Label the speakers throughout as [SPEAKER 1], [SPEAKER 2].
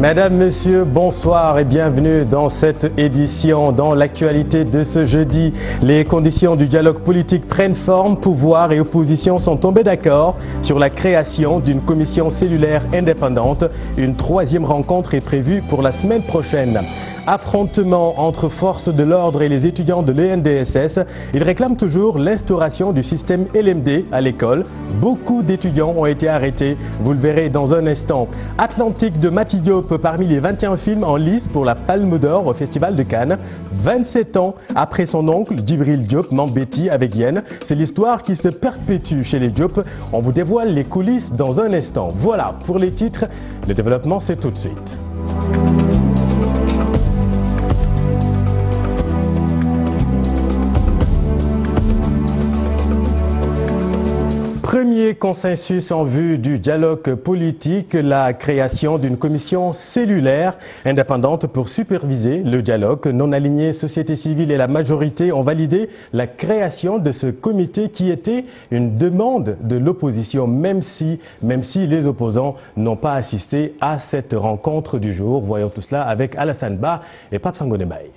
[SPEAKER 1] Mesdames, Messieurs, bonsoir et bienvenue dans cette édition. Dans l'actualité de ce jeudi, les conditions du dialogue politique prennent forme. Pouvoir et opposition sont tombés d'accord sur la création d'une commission cellulaire indépendante. Une troisième rencontre est prévue pour la semaine prochaine. Affrontement entre forces de l'ordre et les étudiants de l'ENDSS. Ils réclament toujours l'instauration du système LMD à l'école. Beaucoup d'étudiants ont été arrêtés. Vous le verrez dans un instant. Atlantique de Mati Diop parmi les 21 films en lice pour la Palme d'Or au Festival de Cannes. 27 ans après son oncle Djibril Diop Mambéty avec Yen. C'est l'histoire qui se perpétue chez les Diop. On vous dévoile les coulisses dans un instant. Voilà pour les titres. Le développement, c'est tout de suite. Premier consensus en vue du dialogue politique, la création d'une commission cellulaire indépendante pour superviser le dialogue. Non-alignés, société civile et la majorité ont validé la création de ce comité qui était une demande de l'opposition, même si les opposants n'ont pas assisté à cette rencontre du jour. Voyons tout cela avec Alassane Ba et Pape Sangone Baye.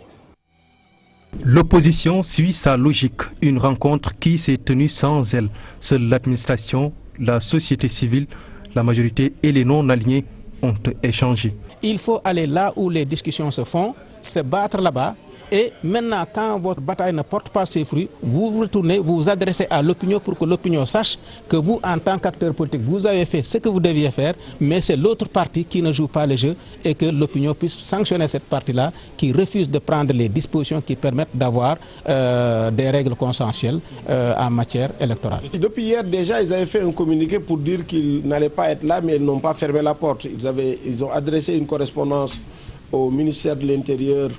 [SPEAKER 2] L'opposition suit sa logique, une rencontre qui s'est tenue sans elle. Seule l'administration, la société civile, la majorité et les non-alignés ont échangé.
[SPEAKER 3] Il faut aller là où les discussions se font, se battre là-bas. Et maintenant, quand votre bataille ne porte pas ses fruits, vous retournez, vous vous adressez à l'opinion pour que l'opinion sache que vous, en tant qu'acteur politique, vous avez fait ce que vous deviez faire, mais c'est l'autre partie qui ne joue pas le jeu et que l'opinion puisse sanctionner cette partie-là qui refuse de prendre les dispositions qui permettent d'avoir des règles consensuelles en matière électorale.
[SPEAKER 4] Depuis hier, déjà, ils avaient fait un communiqué pour dire qu'ils n'allaient pas être là, mais ils n'ont pas fermé la porte. Ils ont adressé une correspondance au ministère de l'Intérieur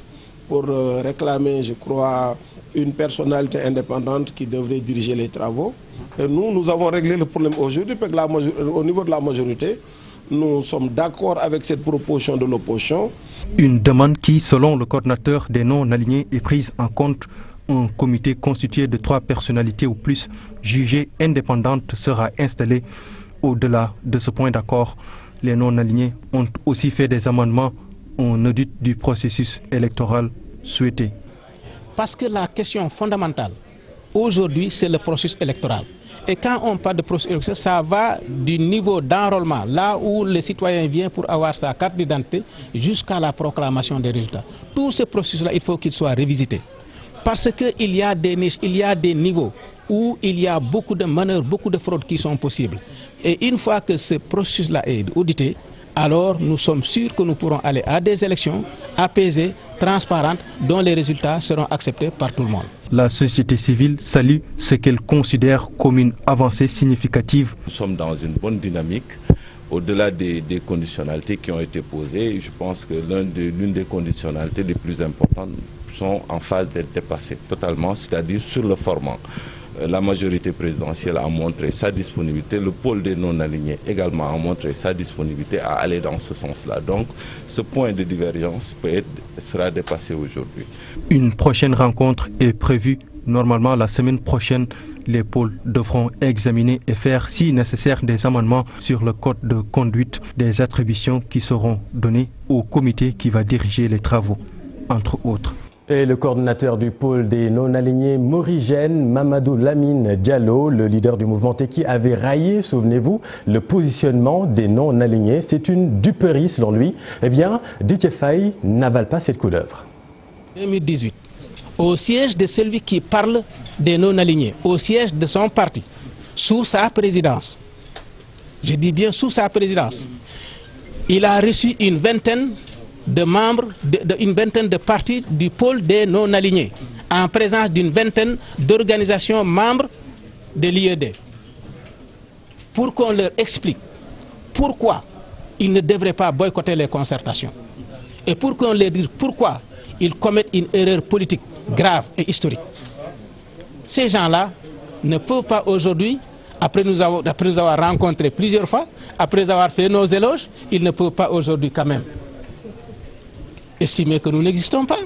[SPEAKER 4] pour réclamer, je crois, une personnalité indépendante qui devrait diriger les travaux. Et nous avons réglé le problème aujourd'hui, parce qu'au niveau de la majorité, nous sommes d'accord avec cette proposition de l'opposition.
[SPEAKER 2] Une demande qui, selon le coordinateur des non-alignés, est prise en compte. Un comité constitué de 3 personnalités ou plus jugées indépendantes sera installé. Au-delà de ce point d'accord, les non-alignés ont aussi fait des amendements en audit du processus électoral souhaité.
[SPEAKER 3] Parce que la question fondamentale, aujourd'hui, c'est le processus électoral. Et quand on parle de processus électoral, ça va du niveau d'enrôlement, là où le citoyen vient pour avoir sa carte d'identité, jusqu'à la proclamation des résultats. Tout ce processus-là, il faut qu'il soit révisité. Parce qu'il y a des niches, il y a des niveaux où il y a beaucoup de manœuvres, beaucoup de fraudes qui sont possibles. Et une fois que ce processus-là est audité, alors nous sommes sûrs que nous pourrons aller à des élections apaisées, transparentes, dont les résultats seront acceptés par tout le monde.
[SPEAKER 2] La société civile salue ce qu'elle considère comme une avancée significative.
[SPEAKER 5] Nous sommes dans une bonne dynamique. Au-delà des conditionnalités qui ont été posées, je pense que l'une des conditionnalités les plus importantes sont en phase d'être dépassées totalement, c'est-à-dire sur le format. La majorité présidentielle a montré sa disponibilité, le pôle des non-alignés également a montré sa disponibilité à aller dans ce sens-là. Donc ce point de divergence sera dépassé aujourd'hui.
[SPEAKER 2] Une prochaine rencontre est prévue. Normalement, la semaine prochaine, les pôles devront examiner et faire, si nécessaire, des amendements sur le code de conduite, des attributions qui seront données au comité qui va diriger les travaux, entre autres.
[SPEAKER 1] Et le coordinateur du pôle des non-alignés Morigène, Mamadou Lamine Diallo, le leader du mouvement Teki, avait raillé, souvenez-vous, le positionnement des non-alignés. C'est une duperie selon lui. Eh bien, Didier Faye n'avale pas cette couleuvre.
[SPEAKER 3] 2018, au siège de celui qui parle des non-alignés, au siège de son parti, sous sa présidence, je dis bien sous sa présidence, il a reçu une vingtaine de membres, une vingtaine de partis du pôle des non-alignés, en présence d'une vingtaine d'organisations membres de l'IED, pour qu'on leur explique pourquoi ils ne devraient pas boycotter les concertations, et pour qu'on leur dise pourquoi ils commettent une erreur politique grave et historique. Ces gens-là ne peuvent pas aujourd'hui, après nous avoir rencontrés plusieurs fois, après avoir fait nos éloges, ils ne peuvent pas aujourd'hui quand même estimer que nous n'existons pas.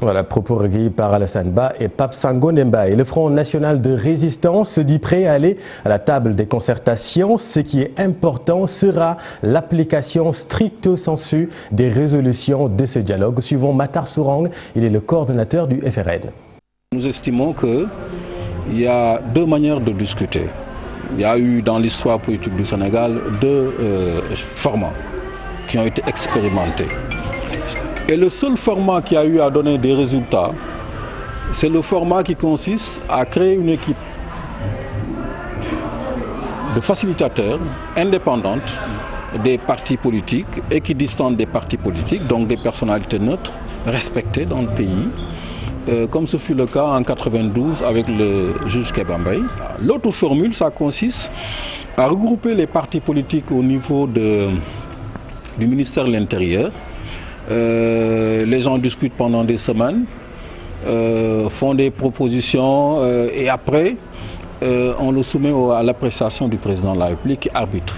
[SPEAKER 1] Voilà, propos recueillis par Alassane Ba et Pape Sango Nemba. Et le Front National de Résistance se dit prêt à aller à la table des concertations. Ce qui est important sera l'application stricto sensu des résolutions de ce dialogue. Suivons Matar Sourang, il est le coordonnateur du FRN.
[SPEAKER 6] Nous estimons qu'il y a deux manières de discuter. Il y a eu dans l'histoire politique du Sénégal deux formats qui ont été expérimentés. Et le seul format qui a eu à donner des résultats, c'est le format qui consiste à créer une équipe de facilitateurs indépendantes des partis politiques, équidistantes des partis politiques, donc des personnalités neutres, respectées dans le pays, comme ce fut le cas en 1992 avec le juge Kebambay. L'autre formule, ça consiste à regrouper les partis politiques au niveau du ministère de l'Intérieur. Les gens discutent pendant des semaines, font des propositions et après on le soumet à l'appréciation du président de la République qui arbitre.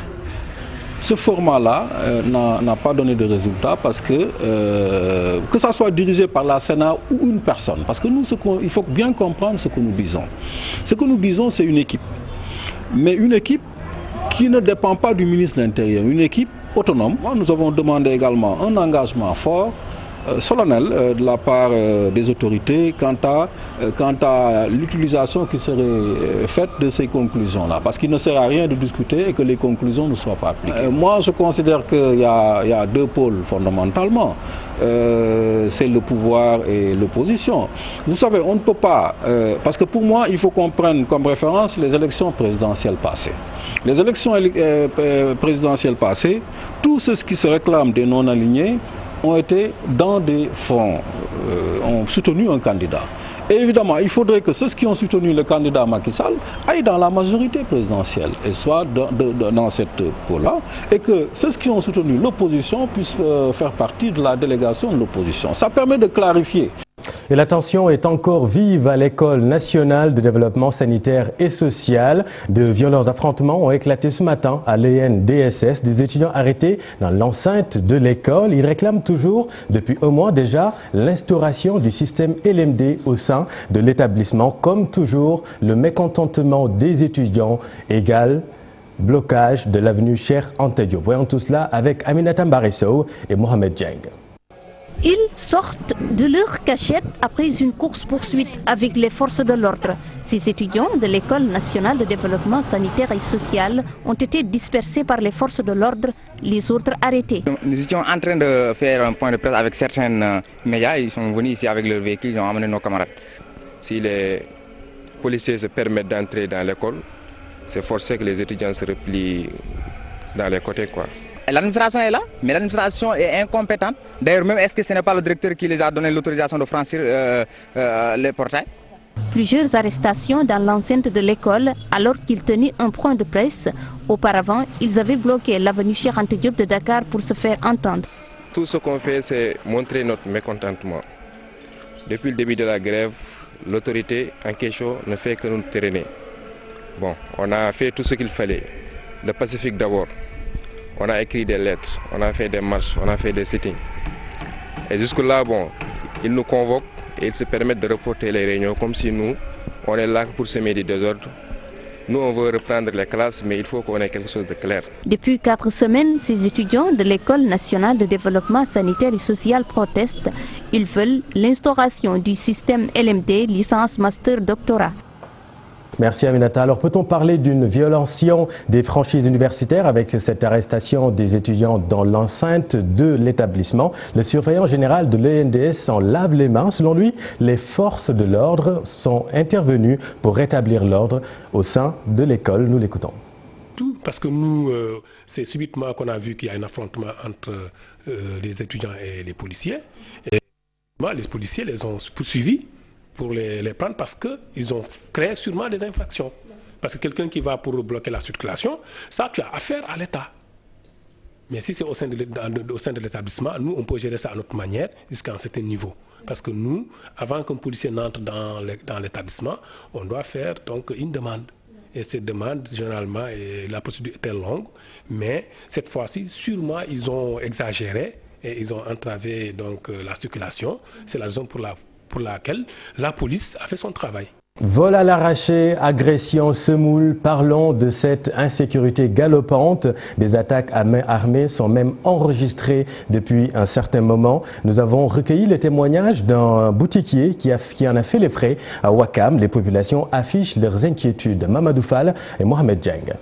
[SPEAKER 6] Ce format-là n'a pas donné de résultat parce que ça soit dirigé par la Sénat ou une personne. Parce que nous, il faut bien comprendre ce que nous disons. Ce que nous disons, c'est une équipe. Mais une équipe qui ne dépend pas du ministre de l'Intérieur, une équipe autonome. Nous avons demandé également un engagement fort, solennel de la part des autorités quant à l'utilisation qui serait faite de ces conclusions-là. Parce qu'il ne sert à rien de discuter et que les conclusions ne soient pas appliquées. Moi, je considère qu'il y a deux pôles fondamentalement. C'est le pouvoir et l'opposition. Vous savez, on ne peut pas... parce que pour moi, il faut qu'on prenne comme référence les élections présidentielles passées. Les élections présidentielles passées, tous ceux qui se réclament des non-alignés ont été dans des fronts, ont soutenu un candidat. Et évidemment, il faudrait que ceux qui ont soutenu le candidat Macky Sall aillent dans la majorité présidentielle et soient dans cette pôle-là, et que ceux qui ont soutenu l'opposition puissent faire partie de la délégation de l'opposition. Ça permet de clarifier.
[SPEAKER 1] Et la tension est encore vive à l'École nationale de développement sanitaire et social. De violents affrontements ont éclaté ce matin à l'ENDSS. Des étudiants arrêtés dans l'enceinte de l'école. Ils réclament toujours, depuis un mois déjà, l'instauration du système LMD au sein de l'établissement. Comme toujours, le mécontentement des étudiants égale blocage de l'avenue Cheikh Anta Diop. Voyons tout cela avec Aminata Mbarisow et Mohamed Dieng.
[SPEAKER 7] Ils sortent de leur cachette après une course-poursuite avec les forces de l'ordre. Ces étudiants de l'École nationale de développement sanitaire et social ont été dispersés par les forces de l'ordre, les autres arrêtés.
[SPEAKER 8] Nous étions en train de faire un point de presse avec certains médias. Ils sont venus ici avec leur véhicule, ils ont amené nos camarades.
[SPEAKER 9] Si les policiers se permettent d'entrer dans l'école, c'est forcé que les étudiants se replient dans les côtés, quoi.
[SPEAKER 8] L'administration est là, mais l'administration est incompétente. D'ailleurs, même est-ce que ce n'est pas le directeur qui les a donné l'autorisation de franchir les portails?
[SPEAKER 7] Plusieurs arrestations dans l'enceinte de l'école alors qu'ils tenaient un point de presse. Auparavant, ils avaient bloqué l'avenue Cheikh Anta Diop de Dakar pour se faire entendre.
[SPEAKER 9] Tout ce qu'on fait, c'est montrer notre mécontentement. Depuis le début de la grève, l'autorité en question ne fait que nous traîner. Bon, on a fait tout ce qu'il fallait. Le Pacifique d'abord. On a écrit des lettres, on a fait des marches, on a fait des sittings. Et jusque-là, bon, ils nous convoquent et ils se permettent de reporter les réunions comme si nous, on est là pour semer du désordre. Nous, on veut reprendre les classes, mais il faut qu'on ait quelque chose de clair.
[SPEAKER 7] Depuis 4 semaines, ces étudiants de l'École nationale de développement sanitaire et social protestent. Ils veulent l'instauration du système LMD, licence, master, doctorat.
[SPEAKER 1] Merci Aminata. Alors peut-on parler d'une violation des franchises universitaires avec cette arrestation des étudiants dans l'enceinte de l'établissement? Le surveillant général de l'ENDS s'en lave les mains. Selon lui, les forces de l'ordre sont intervenues pour rétablir l'ordre au sein de l'école. Nous l'écoutons.
[SPEAKER 10] Tout parce que nous, c'est subitement qu'on a vu qu'il y a un affrontement entre les étudiants et les policiers. Et les policiers les ont poursuivis pour les prendre parce qu'ils ont créé sûrement des infractions. Parce que quelqu'un qui va pour bloquer la circulation, ça, tu as affaire à l'État. Mais si c'est au sein de l'établissement, nous, on peut gérer ça à notre manière jusqu'à un certain niveau. Parce que nous, avant qu'un policier n'entre dans l'établissement, on doit faire donc une demande. Et cette demande, généralement, la procédure était longue, mais cette fois-ci, sûrement, ils ont exagéré et ils ont entravé donc, la circulation. C'est la raison pour pour laquelle la police a fait son travail.
[SPEAKER 1] Vol à l'arraché, agression, semoule, parlons de cette insécurité galopante. Des attaques à main armée sont même enregistrées depuis un certain moment. Nous avons recueilli les témoignages d'un boutiquier qui en a fait les frais à Ouakam. Les populations affichent leurs inquiétudes. Mamadou Fall et Mohamed Djeng.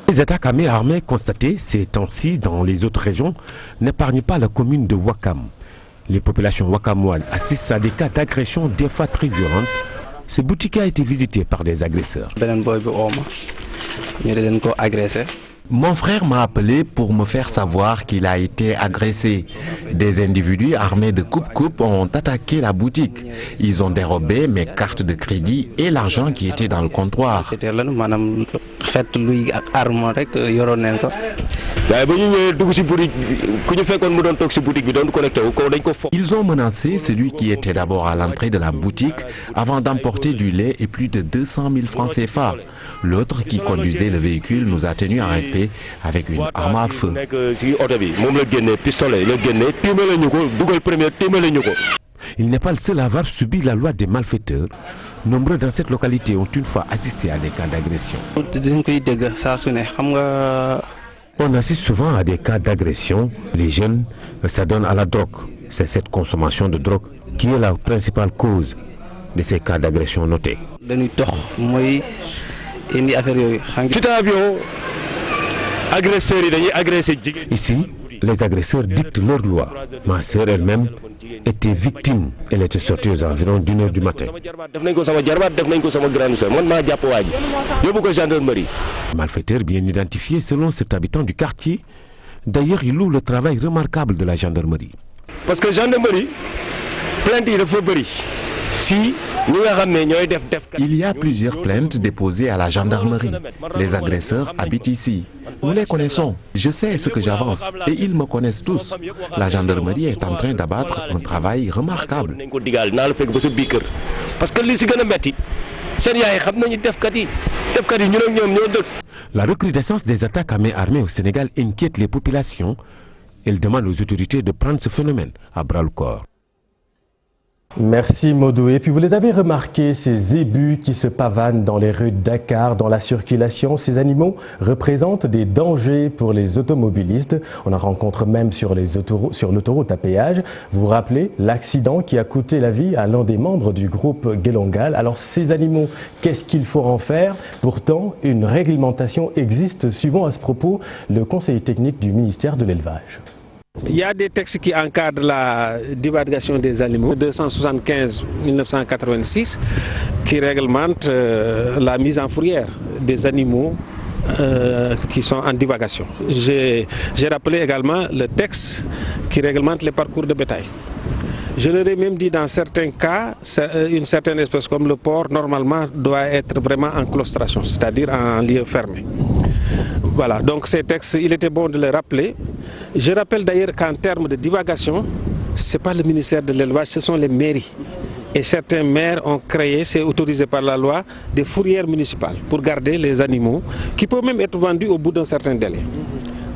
[SPEAKER 11] Les attaques à main armée constatées ces temps-ci dans les autres régions n'épargnent pas la commune de Ouakam. Les populations ouakamoises assistent à des cas d'agression des fois très violentes. Ce boutique a été visité par des agresseurs.
[SPEAKER 12] Mon frère m'a appelé pour me faire savoir qu'il a été agressé. Des individus armés de coupe-coupe ont attaqué la boutique. Ils ont dérobé mes cartes de crédit et l'argent qui était dans le comptoir. Ils ont menacé celui qui était d'abord à l'entrée de la boutique avant d'emporter du lait et plus de 200 000 francs CFA. L'autre qui conduisait le véhicule nous a tenus en respect avec une arme à feu.
[SPEAKER 11] Il n'est pas le seul à avoir subi la loi des malfaiteurs. Nombreux dans cette localité ont une fois assisté à des cas d'agression. On assiste souvent à des cas d'agression. Les jeunes s'adonnent à la drogue. C'est cette consommation de drogue qui est la principale cause de ces cas d'agression notés. Ici, les agresseurs dictent leurs lois. Ma sœur elle-même était victime. Elle était sortie aux environs d'1h du matin. Malfaiteur bien identifié selon cet habitant du quartier. D'ailleurs, il loue le travail remarquable de la gendarmerie.
[SPEAKER 13] Parce que la gendarmerie, plainte il faut bëri. Si
[SPEAKER 12] il y a plusieurs plaintes déposées à la gendarmerie. Les agresseurs habitent ici. Nous les connaissons. Je sais ce que j'avance et ils me connaissent tous. La gendarmerie est en train d'abattre un travail remarquable.
[SPEAKER 11] La recrudescence des attaques à main armée au Sénégal inquiète les populations. Elle demande aux autorités de prendre ce phénomène à bras-le-corps.
[SPEAKER 1] Merci Modou. Et puis vous les avez remarqué, ces zébus qui se pavanent dans les rues de Dakar, dans la circulation. Ces animaux représentent des dangers pour les automobilistes. On en rencontre même sur l'autoroute à péage. Vous vous rappelez l'accident qui a coûté la vie à l'un des membres du groupe Gelongal. Alors ces animaux, qu'est-ce qu'il faut en faire? Pourtant, une réglementation existe, suivant à ce propos le conseil technique du ministère de l'Élevage.
[SPEAKER 3] Il y a des textes qui encadrent la divagation des animaux, 275-1986, qui réglemente la mise en fourrière des animaux qui sont en divagation. J'ai rappelé également le texte qui réglemente les parcours de bétail. Je leur ai même dit dans certains cas, une certaine espèce comme le porc, normalement, doit être vraiment en claustration, c'est-à-dire en lieu fermé. Voilà, donc ces textes, il était bon de les rappeler. Je rappelle d'ailleurs qu'en termes de divagation, ce n'est pas le ministère de l'Élevage, ce sont les mairies. Et certains maires ont créé, c'est autorisé par la loi, des fourrières municipales pour garder les animaux qui peuvent même être vendus au bout d'un certain délai.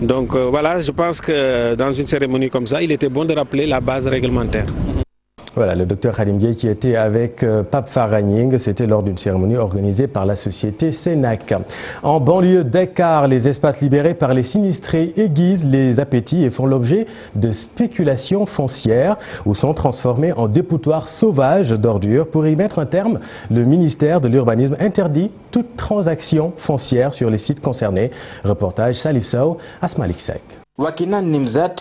[SPEAKER 3] Donc voilà, je pense que dans une cérémonie comme ça, il était bon de rappeler la base réglementaire.
[SPEAKER 1] Voilà, le docteur Khadim Gueye qui était avec Pape Faragning, c'était lors d'une cérémonie organisée par la société Sénac. En banlieue Dakar, les espaces libérés par les sinistrés aiguisent les appétits et font l'objet de spéculations foncières ou sont transformés en dépotoirs sauvages d'ordures. Pour y mettre un terme, le ministère de l'Urbanisme interdit toute transaction foncière sur les sites concernés. Reportage Salif Sow, Asmalik Sek.
[SPEAKER 14] Wakinan Nimzat,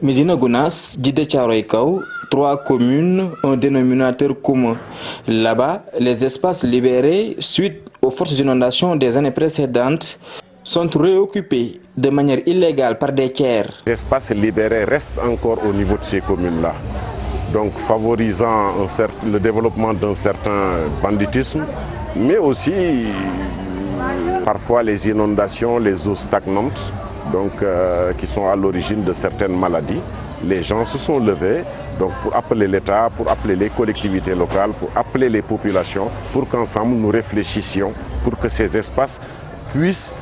[SPEAKER 14] Medina Gounas, Djidé Thiaroye Kao, 3 communes, un dénominateur commun. Là-bas, les espaces libérés suite aux fortes inondations des années précédentes sont réoccupés de manière illégale par des tiers.
[SPEAKER 15] Les espaces libérés restent encore au niveau de ces communes-là, donc favorisant le développement d'un certain banditisme, mais aussi parfois les inondations, les eaux stagnantes, donc, qui sont à l'origine de certaines maladies. Les gens se sont levés donc, pour appeler l'État, pour appeler les collectivités locales, pour appeler les populations, pour qu'ensemble nous réfléchissions pour que ces espaces puissent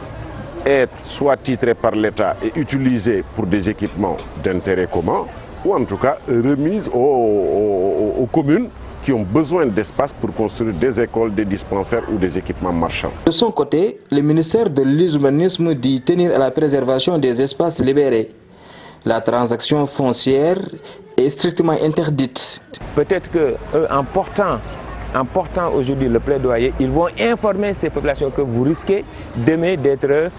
[SPEAKER 15] être soit titrés par l'État et utilisés pour des équipements d'intérêt commun, ou en tout cas remis aux communes qui ont besoin d'espace pour construire des écoles, des dispensaires ou des équipements marchands.
[SPEAKER 14] De son côté, le ministère de l'Urbanisme dit tenir à la préservation des espaces libérés. La transaction foncière est strictement interdite.
[SPEAKER 16] Peut-être qu'en portant aujourd'hui le plaidoyer, ils vont informer ces populations que vous risquez demain d'être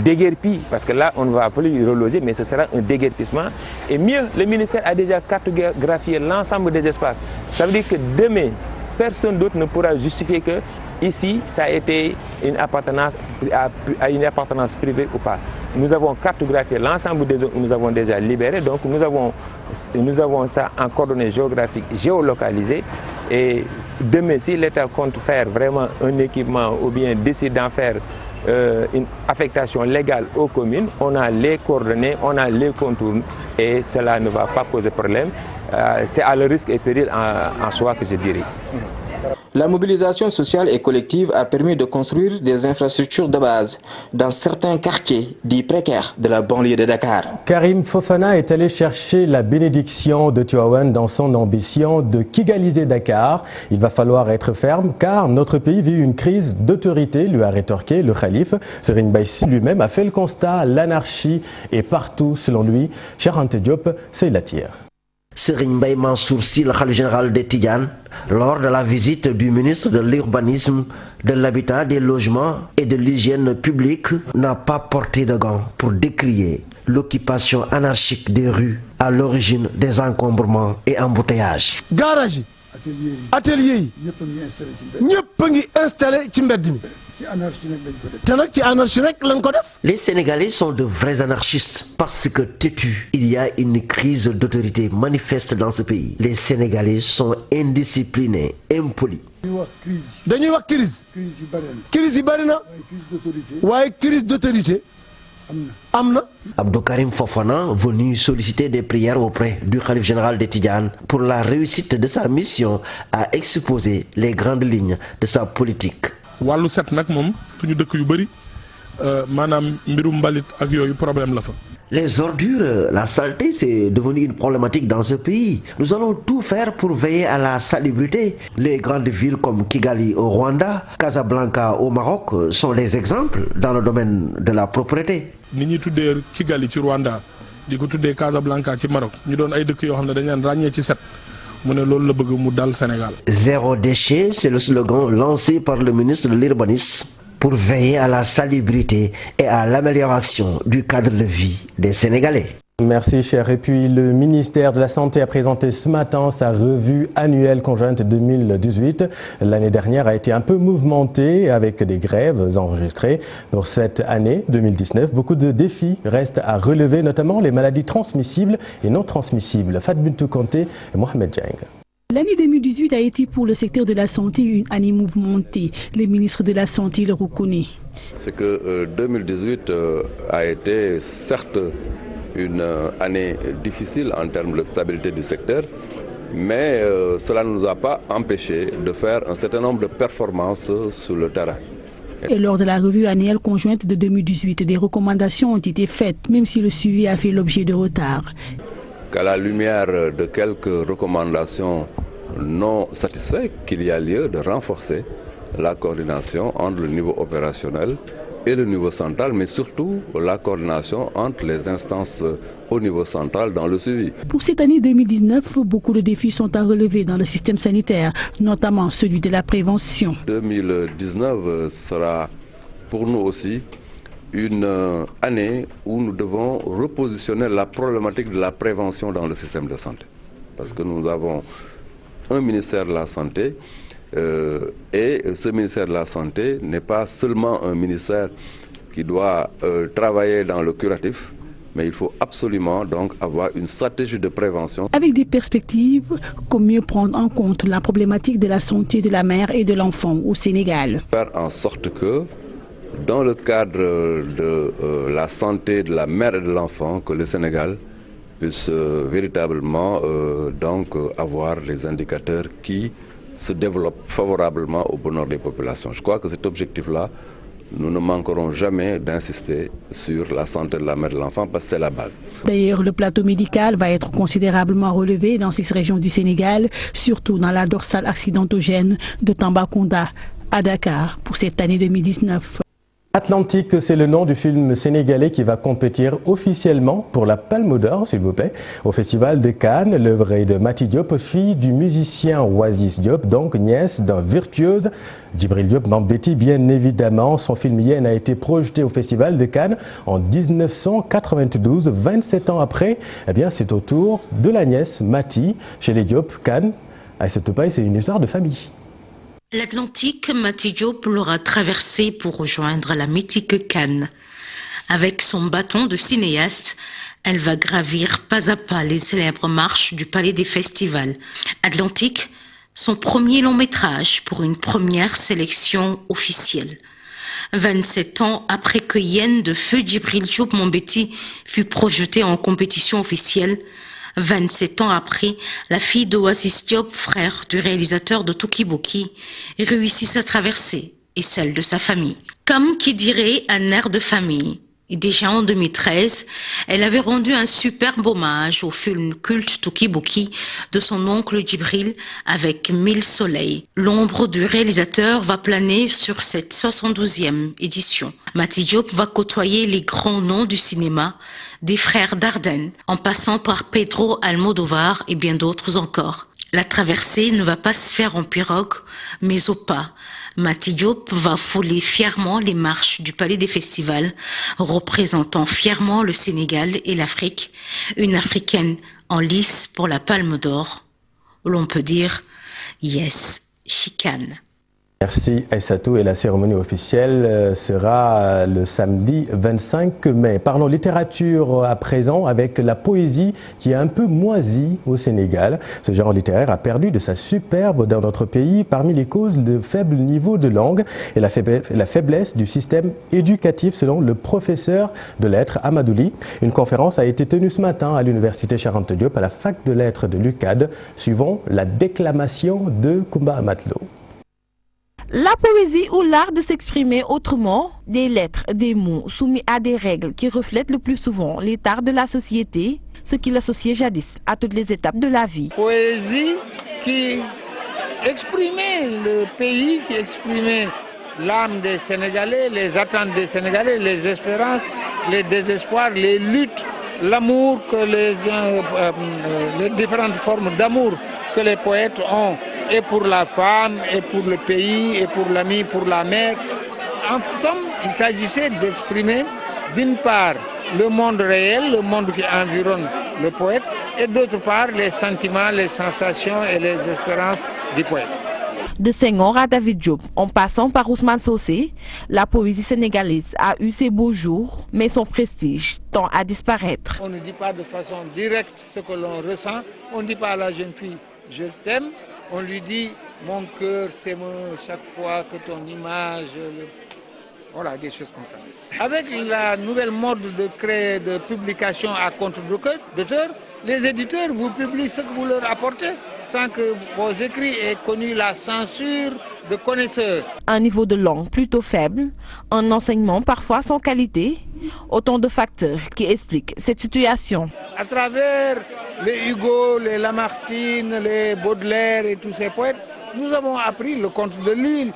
[SPEAKER 16] déguerpis, parce que là on ne va plus reloger, mais ce sera un déguerpissement. Et mieux, le ministère a déjà cartographié l'ensemble des espaces. Ça veut dire que demain, personne d'autre ne pourra justifier que ici ça a été une appartenance à une appartenance privée ou pas. Nous avons cartographié l'ensemble des zones où nous avons déjà libéré, donc nous avons ça en coordonnées géographiques géolocalisées. Et demain, si l'État compte faire vraiment un équipement ou bien décide d'en faire une affectation légale aux communes, on a les coordonnées, on a les contours et cela ne va pas poser problème. C'est à le risque et péril en soi que je dirais.
[SPEAKER 14] La mobilisation sociale et collective a permis de construire des infrastructures de base dans certains quartiers dits précaires de la banlieue de Dakar.
[SPEAKER 1] Karim Fofana est allé chercher la bénédiction de Tivaouane dans son ambition de kigaliser Dakar. Il va falloir être ferme car notre pays vit une crise d'autorité, lui a rétorqué le calife. Serigne Mbaye Sy lui-même a fait le constat, l'anarchie est partout selon lui. Cheikh Anta Diop, c'est la tire.
[SPEAKER 17] Serigne Mbaye Mansour Sy, le khalife général des Tidianes, lors de la visite du ministre de l'Urbanisme, de l'Habitat, des Logements et de l'Hygiène publique, n'a pas porté de gants pour décrier l'occupation anarchique des rues à l'origine des encombrements et embouteillages.
[SPEAKER 18] Garage, atelier, ñepp ngi installé ci mbedd mi.
[SPEAKER 17] Les Sénégalais sont de vrais anarchistes parce que têtus, il y a une crise d'autorité manifeste dans ce pays. Les Sénégalais sont indisciplinés, impolis.
[SPEAKER 18] Dañuy wax crise. Crise yi bari na. Waaye crise d'autorité amna.
[SPEAKER 17] Abdou Karim Fofana, venu solliciter des prières auprès du khalife général des Tidianes pour la réussite de sa mission, a exposé les grandes lignes de sa politique.
[SPEAKER 19] Walu set nak mom suñu dëkk yu bari manam mbirum mbalit ak yoyu problème la fa.
[SPEAKER 17] Les ordures, la saleté, c'est devenu une problématique dans ce pays. Nous allons tout faire pour veiller à la salubrité. Les grandes villes comme Kigali au Rwanda, Casablanca au Maroc sont les exemples dans le domaine de la propreté.
[SPEAKER 19] Ni ñi tuddé Kigali ci Rwanda, diko tuddé Casablanca ci Maroc, ñu doon ay dëkk yo xamné dañ leen ragné ci set.
[SPEAKER 17] Zéro déchet, c'est le slogan lancé par le ministre de l'Urbanisme pour veiller à la salubrité et à l'amélioration du cadre de vie des Sénégalais.
[SPEAKER 1] Merci cher. Et puis le ministère de la Santé a présenté ce matin sa revue annuelle conjointe 2018. L'année dernière a été un peu mouvementée avec des grèves enregistrées. Pour cette année 2019, beaucoup de défis restent à relever, notamment les maladies transmissibles et non transmissibles. Fat Bintou Kanté et Mohamed Dieng.
[SPEAKER 20] L'année 2018 a été pour le secteur de la santé une année mouvementée. Le ministre de la Santé le reconnaît.
[SPEAKER 21] C'est que 2018 a été certes une année difficile en termes de stabilité du secteur, mais cela ne nous a pas empêché de faire un certain nombre de performances sur le terrain.
[SPEAKER 20] Et lors de la revue annuelle conjointe de 2018, des recommandations ont été faites, même si le suivi a fait l'objet de retard.
[SPEAKER 21] Qu'à la lumière de quelques recommandations non satisfaites, qu'il y a lieu de renforcer la coordination entre le niveau opérationnel et le niveau central, mais surtout la coordination entre les instances au niveau central dans le suivi.
[SPEAKER 20] Pour cette année 2019, beaucoup de défis sont à relever dans le système sanitaire, notamment celui de la prévention.
[SPEAKER 21] 2019 sera pour nous aussi une année où nous devons repositionner la problématique de la prévention dans le système de santé. Parce que nous avons un ministère de la Santé et ce ministère de la Santé n'est pas seulement un ministère qui doit travailler dans le curatif, mais il faut absolument donc avoir une stratégie de prévention.
[SPEAKER 20] Avec des perspectives, comme mieux prendre en compte la problématique de la santé de la mère et de l'enfant au Sénégal.
[SPEAKER 21] Faire en sorte que dans le cadre de la santé de la mère et de l'enfant, que le Sénégal puisse véritablement avoir les indicateurs qui se développent favorablement au bonheur des populations. Je crois que cet objectif-là, nous ne manquerons jamais d'insister sur la santé de la mère et de l'enfant parce que c'est la base.
[SPEAKER 20] D'ailleurs, le plateau médical va être considérablement relevé dans 6 régions du Sénégal, surtout dans la dorsale accidentogène de Tambacounda à Dakar pour cette année 2019.
[SPEAKER 1] Atlantique, c'est le nom du film sénégalais qui va compétir officiellement pour la Palme d'Or, s'il vous plaît, au Festival de Cannes. L'œuvre est de Mati Diop, fille du musicien Oasis Diop, donc nièce d'un virtuose, Djibril Diop Mambéty, bien évidemment. Son film Yen a été projeté au Festival de Cannes en 1992. 27 ans après, eh bien, c'est au tour de la nièce Mati, chez les Diop, Cannes. Aïssatou Paye, c'est une histoire de famille.
[SPEAKER 4] L'Atlantique, Mati Diop l'aura traversé pour rejoindre la mythique Cannes. Avec son bâton de cinéaste, elle va gravir pas à pas les célèbres marches du Palais des Festivals. Atlantique, son premier long métrage pour une première sélection officielle. 27 ans après que Yen de feu Djibril Diop Mambéty fut projeté en compétition officielle, 27 ans après, la fille d'Oasis Diop, frère du réalisateur de Tukiboki, réussit sa traversée et celle de sa famille. Comme qui dirait un air de famille. Et déjà en 2013, elle avait rendu un superbe hommage au film culte Tukiboki de son oncle Djibril avec 1000 soleils. L'ombre du réalisateur va planer sur cette 72e édition. Mati Diop va côtoyer les grands noms du cinéma, des frères Dardenne, en passant par Pedro Almodovar et bien d'autres encore. La traversée ne va pas se faire en pirogue, mais au pas. Mati Diop va fouler fièrement les marches du Palais des Festivals, représentant fièrement le Sénégal et l'Afrique, une Africaine en lice pour la Palme d'Or. L'on peut dire « Yes, she can ».
[SPEAKER 1] Merci Aïssatou, et la cérémonie officielle sera le samedi 25 mai. Parlons littérature à présent avec la poésie qui est un peu moisie au Sénégal. Ce genre littéraire a perdu de sa superbe dans notre pays parmi les causes de faible niveau de langue et la faiblesse du système éducatif selon le professeur de lettres Amadouli. Une conférence a été tenue ce matin à l'université Charente Diop à la fac de lettres de l'UCAD. Suivons la déclamation de Koumba Amatlo.
[SPEAKER 22] La poésie ou l'art de s'exprimer autrement, des lettres, des mots soumis à des règles qui reflètent le plus souvent l'état de la société, ce qui l'associait jadis à toutes les étapes de la vie.
[SPEAKER 23] Poésie qui exprimait le pays, qui exprimait l'âme des Sénégalais, les attentes des Sénégalais, les espérances, les désespoirs, les luttes, l'amour que les différentes formes d'amour que les poètes ont, et pour la femme, et pour le pays, et pour l'ami, pour la mère. En somme, il s'agissait d'exprimer d'une part le monde réel, le monde qui environne le poète, et d'autre part les sentiments, les sensations et les espérances du poète.
[SPEAKER 22] De Senghor à David Diop, en passant par Ousmane Socé, la poésie sénégalaise a eu ses beaux jours, mais son prestige tend à disparaître.
[SPEAKER 23] On ne dit pas de façon directe ce que l'on ressent, on ne dit pas à la jeune fille « je t'aime », on lui dit « mon cœur s'émeut chaque fois que ton image... » Voilà, des choses comme ça. Avec la nouvelle mode de publication à compte d'auteur, les éditeurs vous publient ce que vous leur apportez sans que vos écrits aient connu la censure de connaisseurs.
[SPEAKER 22] Un niveau de langue plutôt faible, un enseignement parfois sans qualité, autant de facteurs qui expliquent cette situation.
[SPEAKER 23] À travers les Hugo, les Lamartine, les Baudelaire et tous ces poètes, nous avons appris le conte de l'île,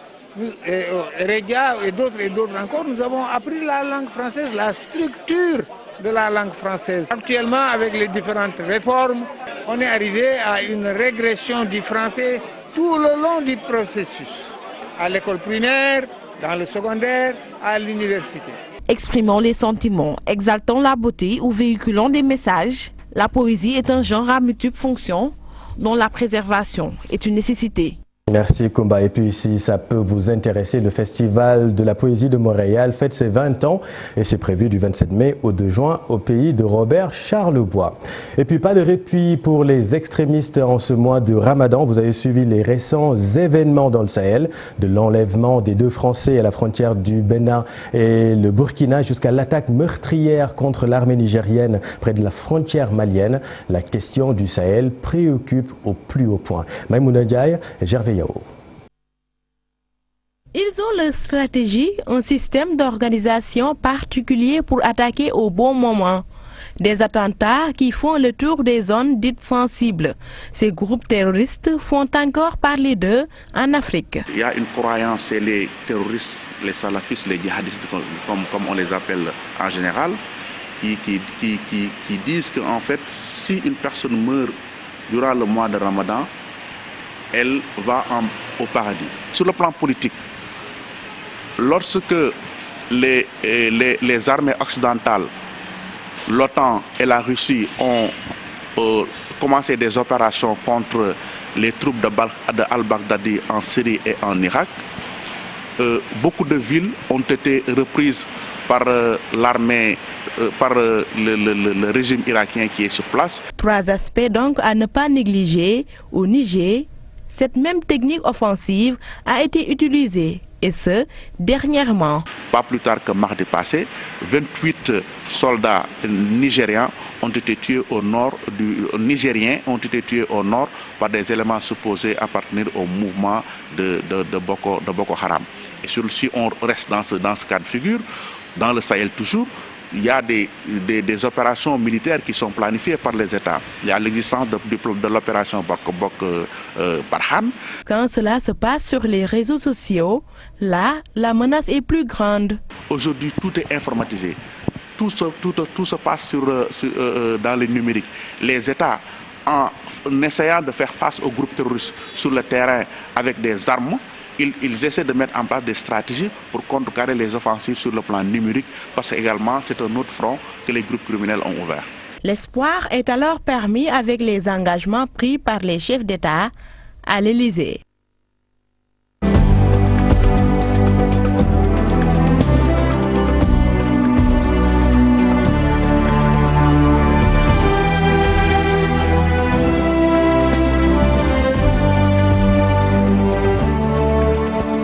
[SPEAKER 23] Rédia et d'autres encore, nous avons appris la langue française, la structure de la langue française. Actuellement, avec les différentes réformes, on est arrivé à une régression du français tout le long du processus, à l'école primaire, dans le secondaire, à l'université.
[SPEAKER 22] Exprimant les sentiments, exaltant la beauté ou véhiculant des messages, la poésie est un genre à multiples fonctions dont la préservation est une nécessité.
[SPEAKER 1] Merci Koumba. Et puis si ça peut vous intéresser, le Festival de la Poésie de Montréal fête ses 20 ans et c'est prévu du 27 mai au 2 juin au pays de Robert Charlebois. Et puis pas de répit pour les extrémistes en ce mois de Ramadan. Vous avez suivi les récents événements dans le Sahel, de l'enlèvement des 2 Français à la frontière du Bénin et le Burkina jusqu'à l'attaque meurtrière contre l'armée nigérienne près de la frontière malienne. La question du Sahel préoccupe au plus haut point. Maïmouna Ndiaye et Gervais Yao.
[SPEAKER 22] Ils ont leur stratégie, un système d'organisation particulier pour attaquer au bon moment. Des attentats qui font le tour des zones dites sensibles. Ces groupes terroristes font encore parler d'eux en Afrique.
[SPEAKER 2] Il y a une croyance chez les terroristes, les salafistes, les djihadistes, comme on les appelle en général, qui disent qu'en fait, si une personne meurt durant le mois de Ramadan, elle va au paradis. Sur le plan politique, lorsque les armées occidentales, l'OTAN et la Russie ont commencé des opérations contre les troupes de al-Baghdadi en Syrie et en Irak, beaucoup de villes ont été reprises par l'armée, par le régime irakien qui est sur place. 3
[SPEAKER 22] aspects donc à ne pas négliger. Au Niger, cette même technique offensive a été utilisée. Et ce, dernièrement.
[SPEAKER 2] Pas plus tard que mardi passé, 28 soldats nigériens ont été tués au nord par des éléments supposés appartenir au mouvement de Boko Haram. Et si on reste dans ce cas de figure, dans le Sahel toujours, il y a des opérations militaires qui sont planifiées par les États. Il y a l'existence de l'opération Bok Barkhane.
[SPEAKER 22] Quand cela se passe sur les réseaux sociaux, là, la menace est plus grande.
[SPEAKER 2] Aujourd'hui, tout est informatisé. Tout se passe dans le numérique. Les États, en essayant de faire face aux groupes terroristes sur le terrain avec des armes, ils essaient de mettre en place des stratégies pour contrecarrer les offensives sur le plan numérique, parce que également c'est un autre front que les groupes criminels ont ouvert.
[SPEAKER 22] L'espoir est alors permis avec les engagements pris par les chefs d'État à l'Élysée.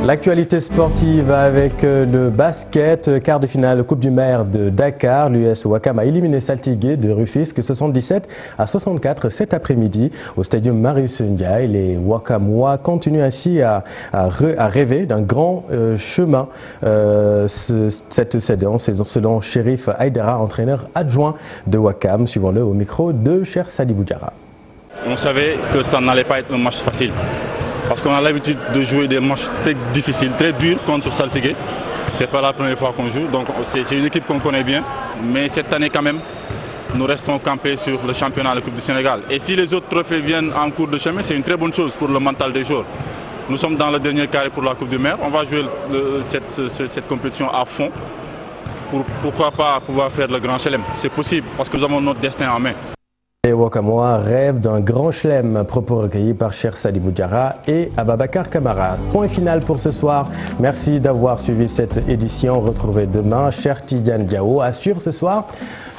[SPEAKER 1] L'actualité sportive avec le basket, quart de finale Coupe du Maire de Dakar. L'US Ouakam a éliminé Saltigué de Rufisque 77-64 cet après-midi au stadium Marius Ndiaye. Les Ouakamois continuent ainsi à rêver d'un grand chemin cette saison, selon Chérif Haïdara, entraîneur adjoint de Ouakam. Suivons-le au micro de Cher Sadibou Diarra.
[SPEAKER 5] On savait que ça n'allait pas être un match facile. Parce qu'on a l'habitude de jouer des matchs très difficiles, très durs contre Saltigué. Ce n'est pas la première fois qu'on joue, donc c'est une équipe qu'on connaît bien. Mais cette année quand même, nous restons campés sur le championnat de la Coupe du Sénégal. Et si les autres trophées viennent en cours de chemin, c'est une très bonne chose pour le mental des joueurs. Nous sommes dans le dernier carré pour la Coupe du Maire. On va jouer cette compétition à fond. Pourquoi pas pouvoir faire le grand chelem? C'est possible parce que nous avons notre destin en main.
[SPEAKER 1] Les Ouakamois rêvent d'un grand chelem, propos recueillis par Cher Sadibou Diarra et Ababakar Kamara. Point final pour ce soir. Merci d'avoir suivi cette édition. Retrouvez demain. Cher Tidiane Diao assure ce soir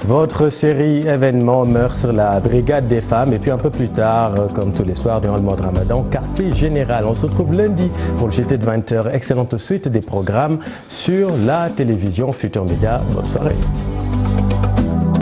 [SPEAKER 1] votre série événements meurt sur la brigade des femmes. Et puis un peu plus tard, comme tous les soirs durant le mois de Ramadan, quartier général. On se retrouve lundi pour le JT de 20h. Excellente suite des programmes sur la télévision Futur Média. Bonne soirée.